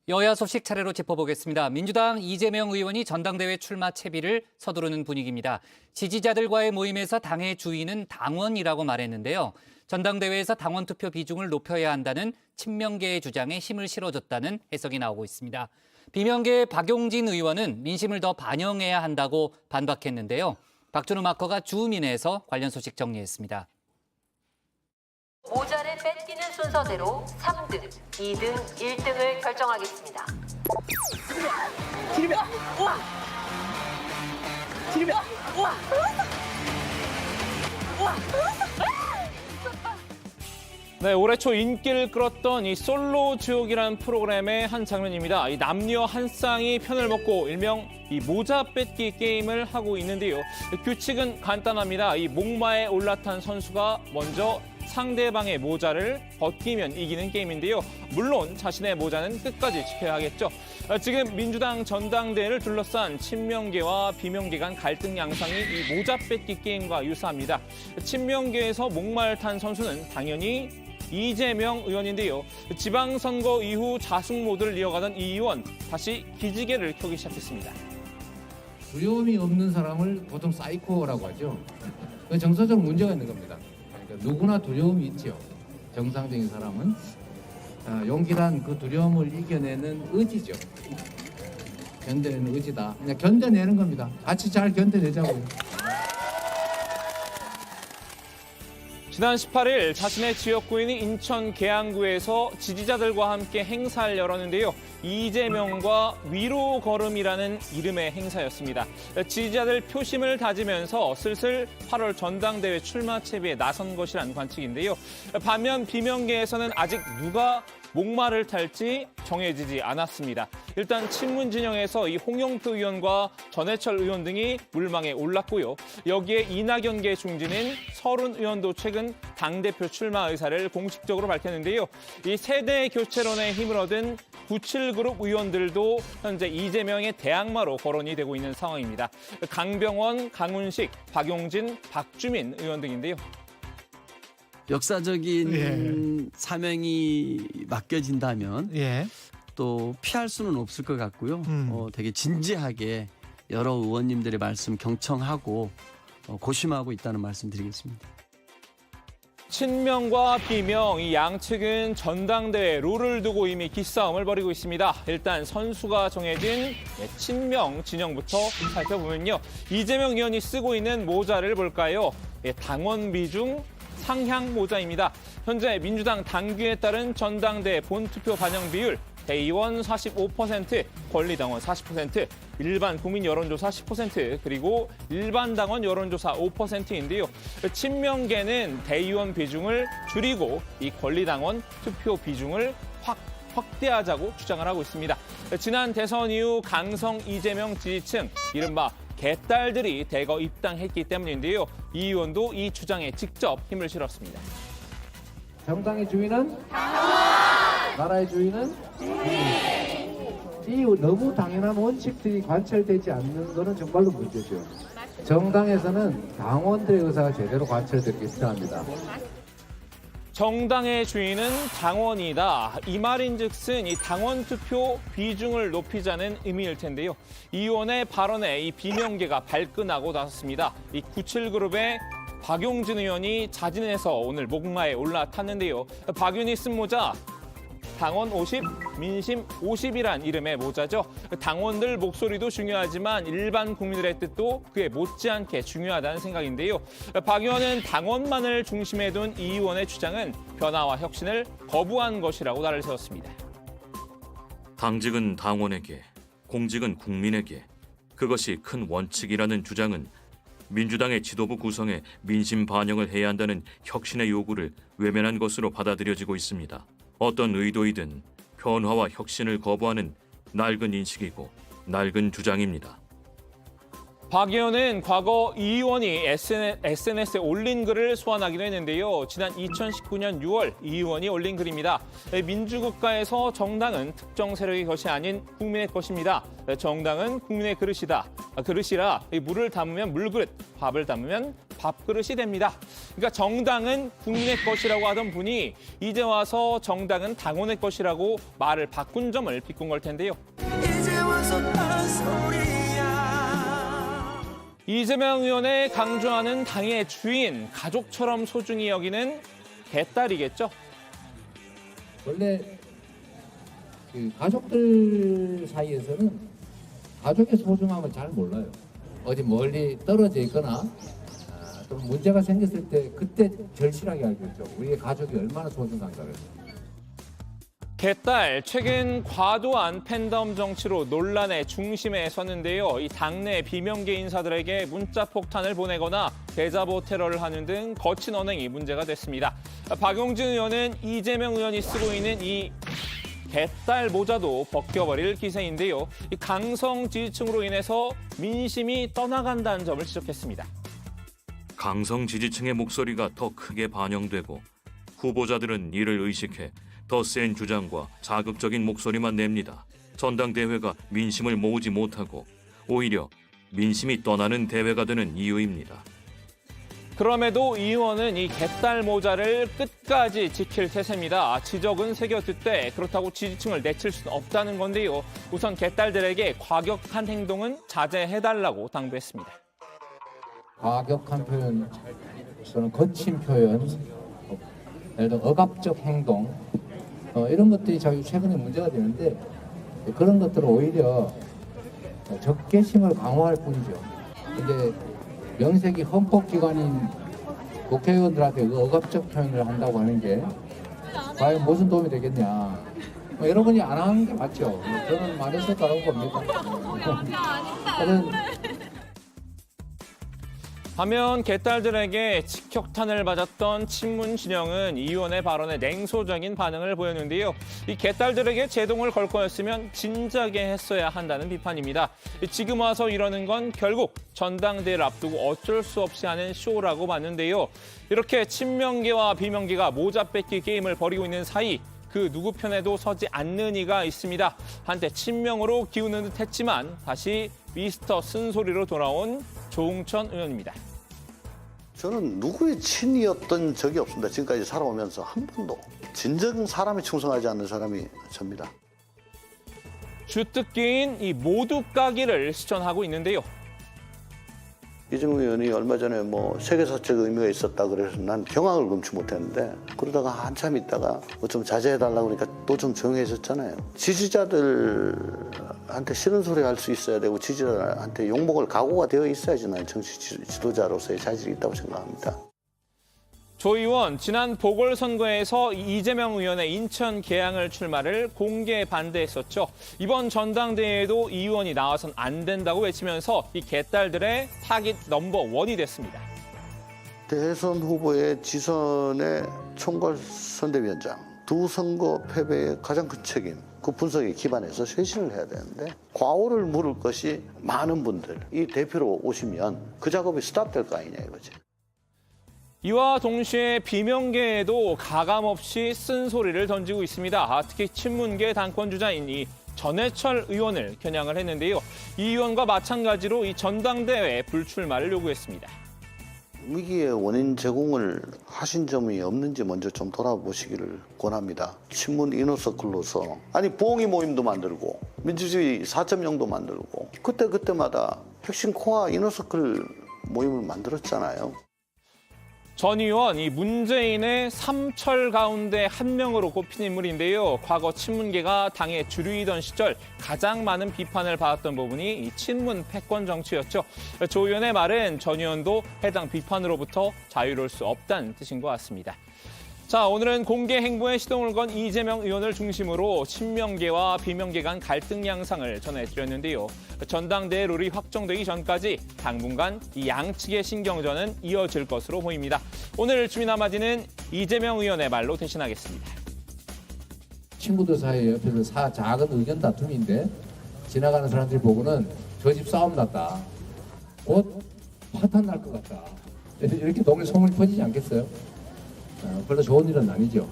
여야 소식 차례로 짚어보겠습니다. 민주당 이재명 의원이 전당대회 출마 채비를 서두르는 분위기입니다. 지지자들과의 모임에서 당의 주인은 당원이라고 말했는데요. 전당대회에서 당원 투표 비중을 높여야 한다는 친명계의 주장에 힘을 실어줬다는 해석이 나오고 있습니다. 비명계의 박용진 의원은 민심을 더 반영해야 한다고 반박했는데요. 박준우 마커가 주민에서 관련 소식 정리했습니다. 모자를 뺏기는 순서대로 3등, 2등, 1등을 결정하겠습니다. 지르면 우와! 지르면 우와! 우와! 네, 올해 초 인기를 끌었던 이 솔로 지옥이라는 프로그램의 한 장면입니다. 이 남녀 한 쌍이 편을 먹고 일명 이 모자 뺏기 게임을 하고 있는데요. 규칙은 간단합니다. 이 목마에 올라탄 선수가 먼저 상대방의 모자를 벗기면 이기는 게임인데요. 물론 자신의 모자는 끝까지 지켜야 하겠죠. 지금 민주당 전당대회를 둘러싼 친명계와 비명계 간 갈등 양상이 이 모자 뺏기 게임과 유사합니다. 친명계에서 목마를 탄 선수는 당연히 이재명 의원인데요. 지방선거 이후 자숙 모드를 이어가던 이 의원, 다시 기지개를 켜기 시작했습니다. 두려움이 없는 사람을 보통 사이코라고 하죠. 정서적으로 문제가 있는 겁니다. 그러니까 누구나 두려움이 있죠. 정상적인 사람은 용기란 그 두려움을 이겨내는 의지죠. 견뎌내는 의지다. 그냥 견뎌내는 겁니다. 같이 잘 견뎌내자고요. 지난 18일 자신의 지역구인 인천 계양구에서 지지자들과 함께 행사를 열었는데요. 이재명과 위로 걸음이라는 이름의 행사였습니다. 지지자들 표심을 다지면서 슬슬 8월 전당대회 출마 채비에 나선 것이란 관측인데요. 반면 비명계에서는 아직 누가 목마를 탈지 정해지지 않았습니다. 일단 친문 진영에서 이 홍영표 의원과 전해철 의원 등이 물망에 올랐고요. 여기에 이낙연계 중진인 서른 의원도 최근 당대표 출마 의사를 공식적으로 밝혔는데요. 이 세대 교체론에 힘을 얻은 97그룹 의원들도 현재 이재명의 대항마로 거론이 되고 있는 상황입니다. 강병원, 강훈식, 박용진, 박주민 의원 등인데요. 역사적인 사명이 맡겨진다면 또 피할 수는 없을 것 같고요. 되게 진지하게 여러 의원님들의 말씀 경청하고 고심하고 있다는 말씀 드리겠습니다. 친명과 비명, 이 양측은 전당대회 룰을 두고 이미 기싸움을 벌이고 있습니다. 일단 선수가 정해진 친명 진영부터 살펴보면요. 이재명 의원이 쓰고 있는 모자를 볼까요? 당원 비중 상향 모자입니다. 현재 민주당 당규에 따른 전당대회 본투표 반영 비율 대의원 45%, 권리당원 40%, 일반 국민 여론조사 10%, 그리고 일반 당원 여론조사 5%인데요. 친명계는 대의원 비중을 줄이고 이 권리당원 투표 비중을 확대하자고 주장을 하고 있습니다. 지난 대선 이후 강성 이재명 지지층, 이른바 개딸들이 대거 입당했기 때문인데요. 이 의원도 이 주장에 직접 힘을 실었습니다. 정당의 주인은 나라의 주인은 이 너무 당연한 원칙들이 관철되지 않는 것은 정말로 문제죠. 정당에서는 당원들의 의사가 제대로 관철되기 필요합니다. 정당의 주인은 당원이다. 이 말인즉슨 이 당원 투표 비중을 높이자는 의미일 텐데요. 이 의원의 발언에 이 비명계가 발끈하고 나섰습니다. 이 97그룹의 박용진 의원이 자진해서 오늘 목마에 올라탔는데요. 박 의원이 쓴 모자, 당원 50, 민심 50이란 이름의 모자죠. 당원들 목소리도 중요하지만 일반 국민들의 뜻도 그에 못지않게 중요하다는 생각인데요. 박 의원은 당원만을 중심에 둔 이 의원의 주장은 변화와 혁신을 거부한 것이라고 날을 세웠습니다. 당직은 당원에게, 공직은 국민에게. 그것이 큰 원칙이라는 주장은 민주당의 지도부 구성에 민심 반영을 해야 한다는 혁신의 요구를 외면한 것으로 받아들여지고 있습니다. 어떤 의도이든 변화와 혁신을 거부하는 낡은 인식이고 낡은 주장입니다. 박 의원은 과거 이 의원이 SNS에 올린 글을 소환하기로 했는데요. 지난 2019년 6월 이 의원이 올린 글입니다. 민주국가에서 정당은 특정 세력의 것이 아닌 국민의 것입니다. 정당은 국민의 그릇이다. 그릇이라 물을 담으면 물그릇, 밥을 담으면 밥그릇이 됩니다. 그러니까 정당은 국민의 것이라고 하던 분이 이제 와서 정당은 당원의 것이라고 말을 바꾼 점을 비꾼 걸 텐데요. 이재명 의원의 강조하는 당의 주인, 가족처럼 소중히 여기는 개딸이겠죠. 원래 그 가족들 사이에서는 가족의 소중함을 잘 몰라요. 어디 멀리 떨어져 있거나 또 문제가 생겼을 때 그때 절실하게 알고 있죠. 우리의 가족이 얼마나 소중한가를. 개딸, 최근 과도한 팬덤 정치로 논란의 중심에 섰는데요. 이 당내 비명계 인사들에게 문자 폭탄을 보내거나 대자보 테러를 하는 등 거친 언행이 문제가 됐습니다. 박용진 의원은 이재명 의원이 쓰고 있는 이 개딸 모자도 벗겨버릴 기세인데요. 이 강성 지지층으로 인해서 민심이 떠나간다는 점을 지적했습니다. 강성 지지층의 목소리가 더 크게 반영되고 후보자들은 이를 의식해 더 센 주장과 자극적인 목소리만 냅니다. 전당대회가 민심을 모으지 못하고 오히려 민심이 떠나는 대회가 되는 이유입니다. 그럼에도 이 의원은 이 개딸 모자를 끝까지 지킬 태세입니다. 지적은 새겨듣되 그렇다고 지지층을 내칠 수는 없다는 건데요. 우선 개딸들에게 과격한 행동은 자제해달라고 당부했습니다. 과격한 표현, 또는 거친 표현, 예를 들어 억압적 행동, 이런 것들이 자꾸 최근에 문제가 되는데 그런 것들은 오히려 적개심을 강화할 뿐이죠. 근데 명색이 헌법기관인 국회의원들한테 그 억압적 표현을 한다고 하는 게 과연 무슨 도움이 되겠냐. 여러분이 안 하는 게 맞죠. 저는 말해서 따라온 겁니다. 저는 반면 개딸들에게 직격탄을 맞았던 친문 진영은 이 의원의 발언에 냉소적인 반응을 보였는데요. 이 개딸들에게 제동을 걸 거였으면 진작에 했어야 한다는 비판입니다. 지금 와서 이러는 건 결국 전당대회를 앞두고 어쩔 수 없이 하는 쇼라고 봤는데요. 이렇게 친명계와 비명계가 모자 뺏기 게임을 벌이고 있는 사이 그 누구 편에도 서지 않는 이가 있습니다. 한때 친명으로 기우는 듯 했지만 다시 미스터 쓴소리로 돌아온 조응천 의원입니다. 저는 누구의 친이었던 적이 없습니다. 지금까지 살아오면서 한 번도. 진정 사람에 충성하지 않는 사람이 접니다. 주특기인 이 모두 까기를 실천하고 있는데요. 이재명 의원이 얼마 전에 세계사적 의미가 있었다 그래서 난 경악을 금치 못했는데 그러다가 한참 있다가 좀 자제해달라고 그러니까 또 좀 조용해졌잖아요. 지지자들한테 싫은 소리 할 수 있어야 되고 지지자들한테 욕먹을 각오가 되어 있어야지 나는 정치 지도자로서의 자질이 있다고 생각합니다. 조 의원, 지난 보궐선거에서 이재명 의원의 인천 계양을 출마를 공개 반대했었죠. 이번 전당대회에도 이 의원이 나와선 안 된다고 외치면서 이 개딸들의 타깃 넘버1이 됐습니다. 대선 후보의 지선의 총괄 선대위원장, 두 선거 패배의 가장 큰 책임, 그 분석에 기반해서 쇄신을 해야 되는데 과오를 물을 것이 많은 분들, 이 대표로 오시면 그 작업이 스탑될 거 아니냐 이거지. 이와 동시에 비명계에도 가감없이 쓴소리를 던지고 있습니다. 특히 친문계 당권주자인 이 전해철 의원을 겨냥을 했는데요. 이 의원과 마찬가지로 이 전당대회 불출마를 요구했습니다. 위기의 원인 제공을 하신 점이 없는지 먼저 좀 돌아보시기를 권합니다. 친문 이너서클로서 부엉이 모임도 만들고 민주주의 4.0도 만들고 그때마다 핵심 코어 이너서클 모임을 만들었잖아요. 전 의원, 이 문재인의 삼철 가운데 한 명으로 꼽힌 인물인데요. 과거 친문계가 당의 주류이던 시절 가장 많은 비판을 받았던 부분이 이 친문 패권 정치였죠. 조 의원의 말은 전 의원도 해당 비판으로부터 자유로울 수 없다는 뜻인 것 같습니다. 자, 오늘은 공개 행보에 시동을 건 이재명 의원을 중심으로 친명계와 비명계 간 갈등 양상을 전해드렸는데요. 전당대회 룰이 확정되기 전까지 당분간 이 양측의 신경전은 이어질 것으로 보입니다. 오늘 주민 한마디는 이재명 의원의 말로 대신하겠습니다. 친구들 사이에 옆에서 작은 의견 다툼인데 지나가는 사람들이 보고는 저 집 싸움 났다. 곧 파탄 날 것 같다. 이렇게 동네 소문이 퍼지지 않겠어요? 별로 좋은 일은 아니죠.